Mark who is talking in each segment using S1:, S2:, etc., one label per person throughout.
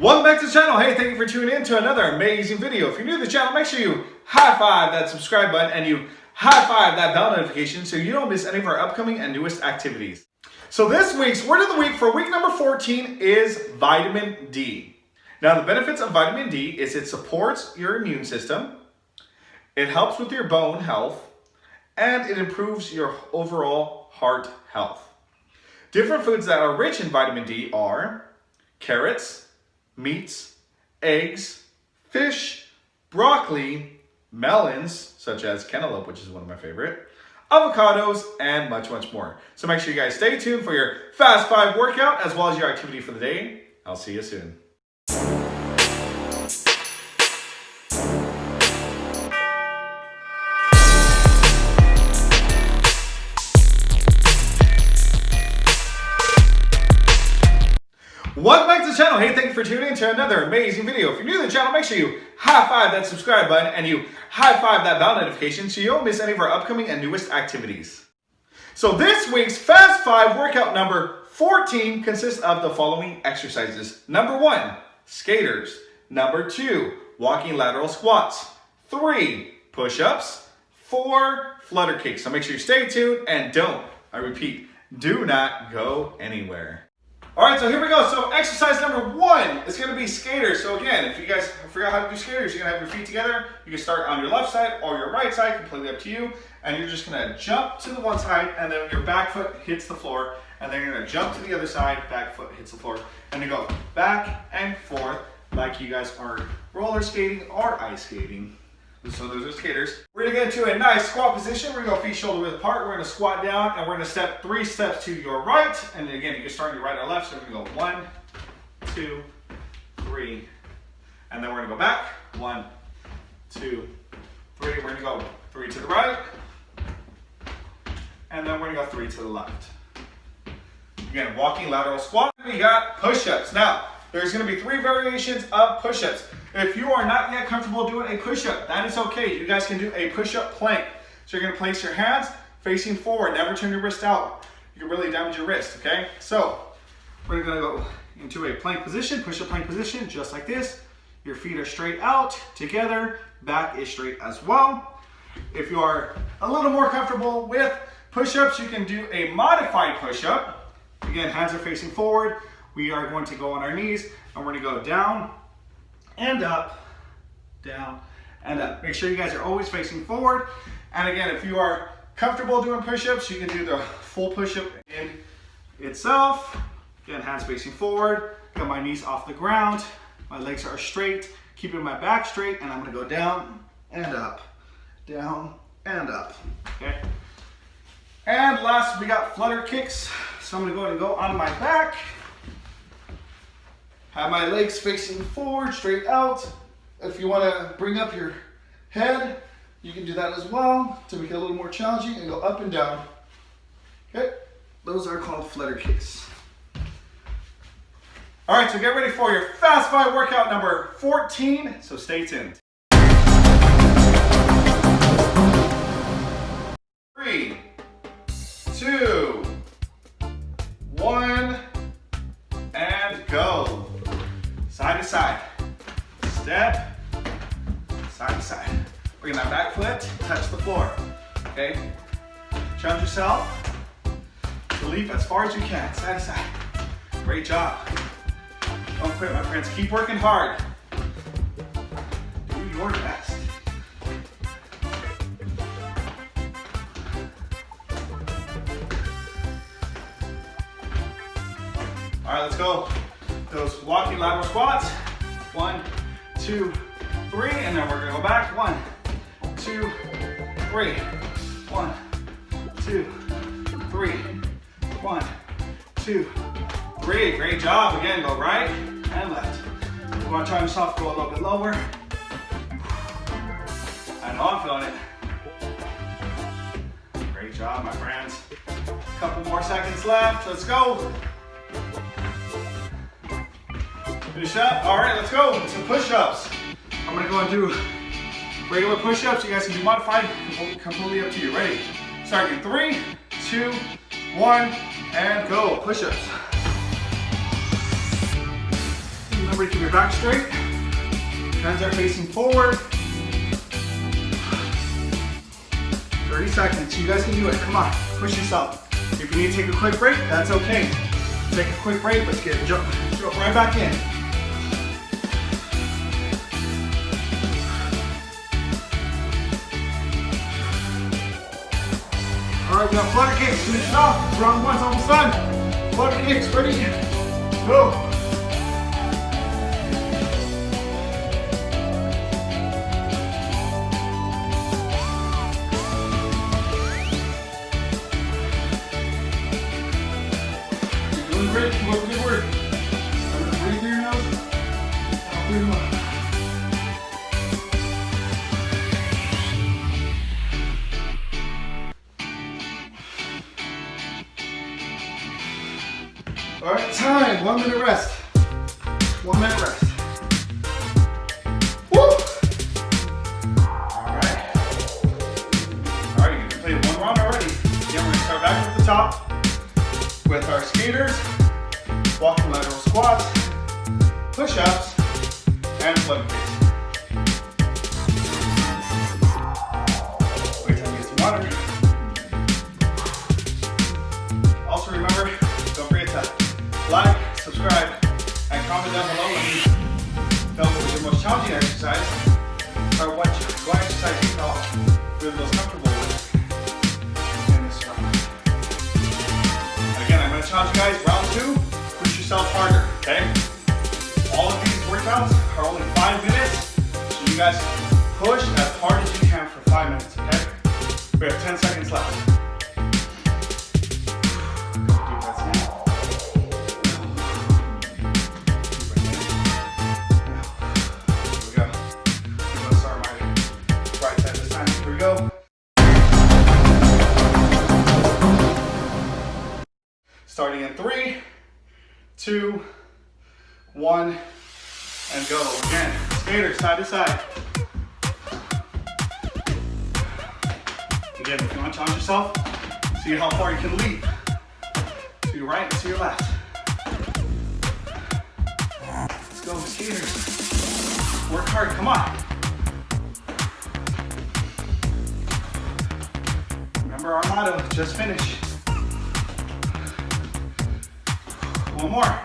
S1: Welcome back to the channel. Hey, thank you for tuning in to another amazing video. If you're new to the channel, make sure you high five that subscribe button and you high five that bell notification so you don't miss any of our upcoming and newest activities. So this week's word of the week for week number 14 is vitamin D. Now the benefits of vitamin D is it supports your immune system, it helps with your bone health, and it improves your overall heart health. Different foods that are rich in vitamin D are carrots, meats, eggs, fish, broccoli, melons, such as cantaloupe, which is one of my favorite, avocados, and much, much more. So make sure you guys stay tuned for your Fast 5 workout as well as your activity for the day. I'll see you soon. Welcome back to the channel. Hey, thank you for tuning in to another amazing video. If you're new to the channel, make sure you high five that subscribe button and you high five that bell notification so you don't miss any of our upcoming and newest activities. So this week's Fast 5 workout number 14 consists of the following exercises. Number 1, skaters. Number 2, walking lateral squats. 3, push-ups. 4, flutter kicks. So make sure you stay tuned and I repeat, do not go anywhere. All right, so here we go. So exercise number 1 is going to be skaters. So again, if you guys forgot how to do skaters, you're going to have your feet together. You can start on your left side or your right side, completely up to you. And you're just going to jump to the one side and then your back foot hits the floor. And then you're going to jump to the other side, back foot hits the floor. And you go back and forth like you guys are roller skating or ice skating. So those are skaters. We're gonna get into a nice squat position. We're gonna go feet shoulder width apart. We're gonna squat down and we're gonna step 3 steps to your right. And again, you can start on your right or left. So we're gonna go 1, 2, 3. And then we're gonna go back. 1, 2, 3. We're gonna go 3 to the right. And then we're gonna go 3 to the left. Again, walking lateral squat. We got push-ups. Now, there's gonna be 3 variations of push-ups. If you are not yet comfortable doing a push-up, that is okay. You guys can do a push-up plank. So you're gonna place your hands facing forward. Never turn your wrist out. You can really damage your wrist, okay? So we're gonna go into a plank position, push-up plank position, just like this. Your feet are straight out together. Back is straight as well. If you are a little more comfortable with push-ups, you can do a modified push-up. Again, hands are facing forward. We are going to go on our knees and we're gonna go down and up, down and up. Make sure you guys are always facing forward. And again, if you are comfortable doing push-ups, you can do the full push-up in itself. Again, hands facing forward. Got my knees off the ground. My legs are straight, keeping my back straight, and I'm gonna go down and up, down and up, okay? And last, we got flutter kicks. So I'm gonna go ahead and go on my back. Have my legs facing forward, straight out. If you want to bring up your head, you can do that as well to make it a little more challenging and go up and down. Okay, those are called flutter kicks. All right, so get ready for your Fast 5 workout number 14, so stay tuned. 3, 2, 1, and go. Side to side, step, side to side. We're gonna have back foot touch the floor, okay? Challenge yourself to leap as far as you can, side to side. Great job. Don't quit, my friends. Keep working hard. Do your best. All right, let's go. Those walking lateral squats. 1, 2, 3, and then we're gonna go back. 1, 2, 3. 1, 2, 3. 1, 2, 3. Great job. Again, go right and left. You want to try yourself, go a little bit lower. I know I'm feeling it. Great job, my friends. A couple more seconds left. Let's go. Finish up. All right, let's go. Some push-ups. I'm gonna go and do regular push-ups. You guys can do modified. Completely up to you. Ready? Starting in 3, 2, 1, and go. Push-ups. Remember to keep your back straight. Hands are facing forward. 30 seconds. You guys can do it. Come on. Push yourself. If you need to take a quick break, that's okay. Take a quick break. Let's jump right back in. All right, we got flutter kicks. Finish it off. Round one's almost done. Flutter kicks. Ready? Go. You're doing great. Keep up the good work. Remember to breathe through your nose. Out through your mouth. All right, time. 1 minute rest. 1 minute rest. Woo! All right. All right, you completed one round already. Again, we're gonna start back at the top with our skaters, walking lateral squats, push-ups, and flutter kicks. Wait till you get some water. Also remember, don't forget to like, subscribe, and comment down below. Let me know what was your most challenging exercise, or what exercise you felt you're the most comfortable with in this round. And again, I'm going to challenge you guys, round 2, push yourself harder, okay? All of these workouts are only 5 minutes, so you guys push as hard as you can for 5 minutes, okay? We have 10 seconds left. Starting in 3, 2, 1, and go. Again, skaters side to side. Again, if you want to challenge yourself, see how far you can leap. To your right and to your left. Let's go, skaters. Work hard, come on. Remember our motto, just finish. One more.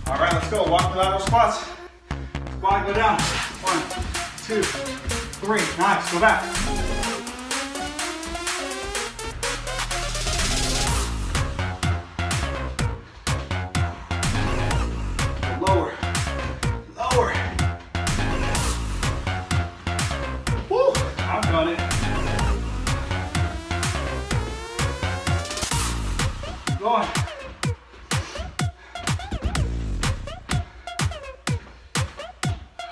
S1: All right, let's go. Walk the lateral squats. Squat, go down. 1, 2, 3. Nice. Go back. Lower. Lower. Woo! I've done it. Keep going.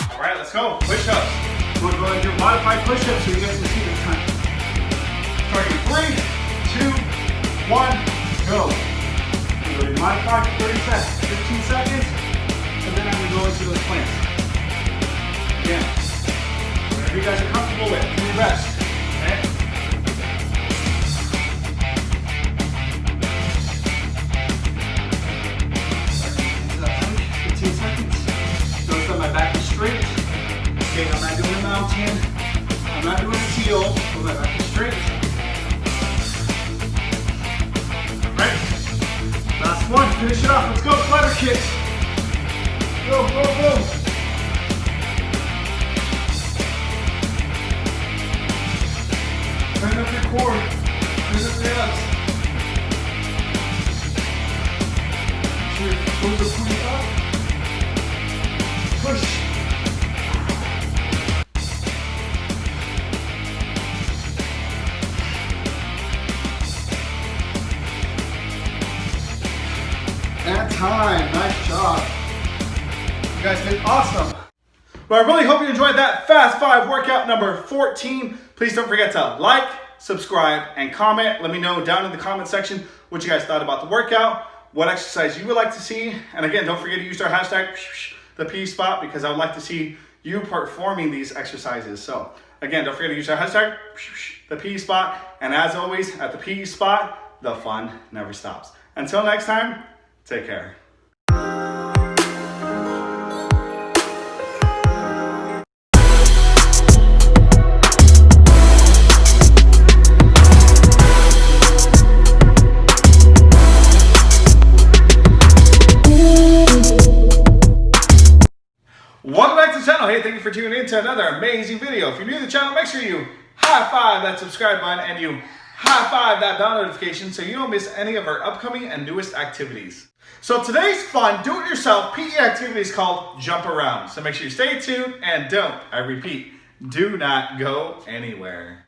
S1: All right, let's go. Push-ups. We're going to go and do modified push-ups so you guys can see this time. Starting 3, 2, 1, go. We're going to modify for 30 seconds, 15 seconds, and then I'm going to go into those planks. Again, whatever you guys are comfortable with, give me rest. Okay? Into that plank, 15 seconds. Notice that my back is straight. Okay, I'm not doing a mountain. I'm not doing a heel. So my back is straight. Right. Last one. Finish it off. Let's go. Flutter kicks. Go, go, go. Turn up your core. Turn up your abs. Make sure your toes are pointed up. Push. And time. Nice job. You guys did awesome. Well, I really hope you enjoyed that Fast 5 workout number 14. Please don't forget to like, subscribe, and comment. Let me know down in the comment section what you guys thought about the workout, what exercise you would like to see. And again, don't forget to use our hashtag, the P spot, because I would like to see you performing these exercises. So again, don't forget to use our hashtag, the P spot. And as always, at the P spot, the fun never stops. Until next time, take care. channel. Hey, thank you for tuning in to another amazing video. If you're new to the channel, make sure you high five that subscribe button and you high five that bell notification so you don't miss any of our upcoming and newest activities. So today's fun do-it-yourself PE activity is called Jump Around. So make sure you stay tuned and don't, I repeat, do not go anywhere.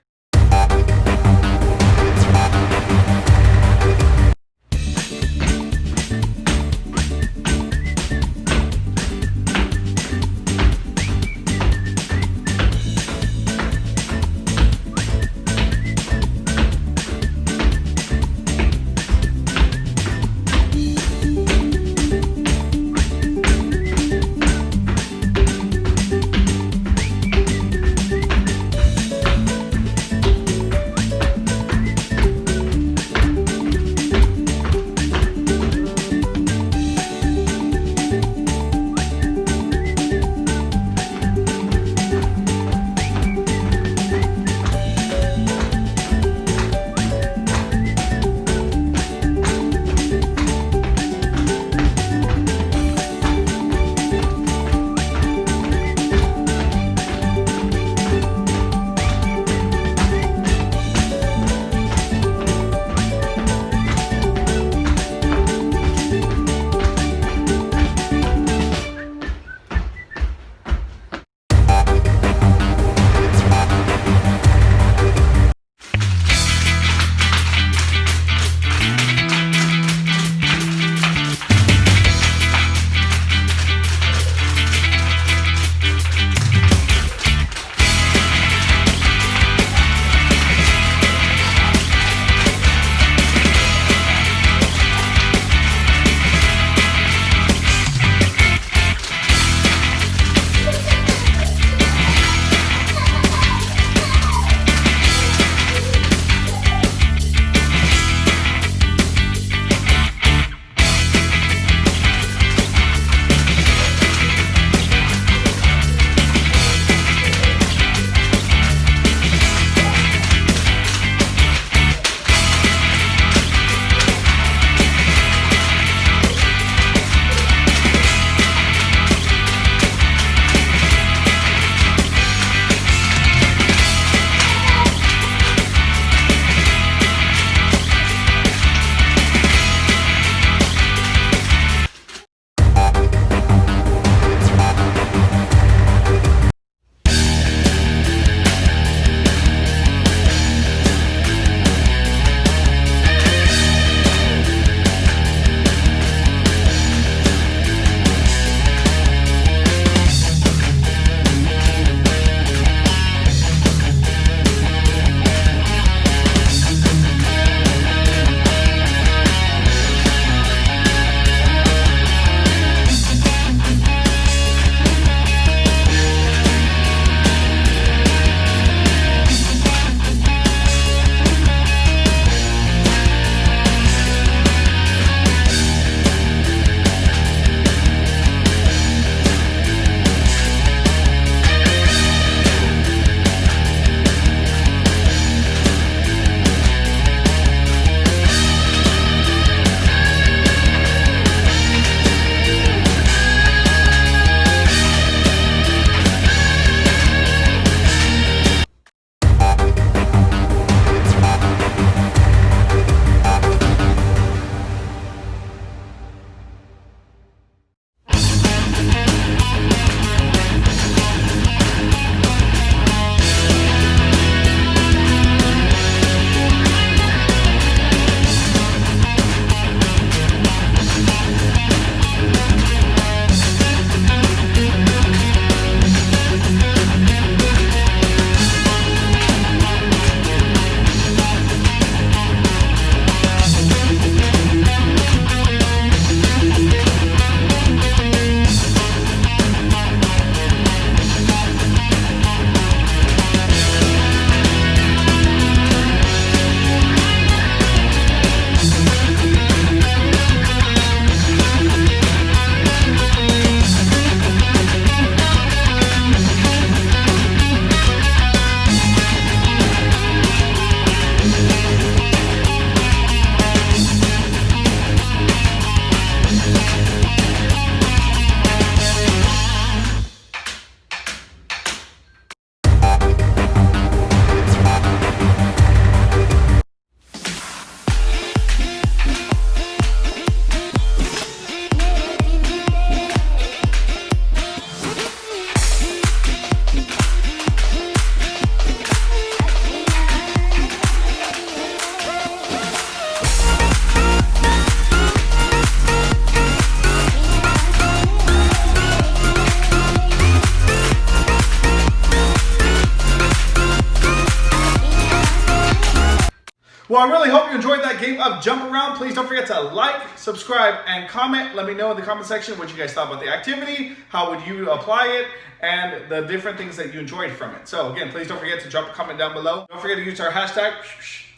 S1: Well, I really hope you enjoyed that game of Jump Around. Please don't forget to like, subscribe, and comment. Let me know in the comment section what you guys thought about the activity, how would you apply it, and the different things that you enjoyed from it. So again, please don't forget to drop a comment down below. Don't forget to use our hashtag,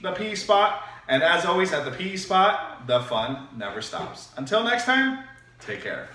S1: the PE spot. And as always, at the PE spot, the fun never stops. Until next time, take care.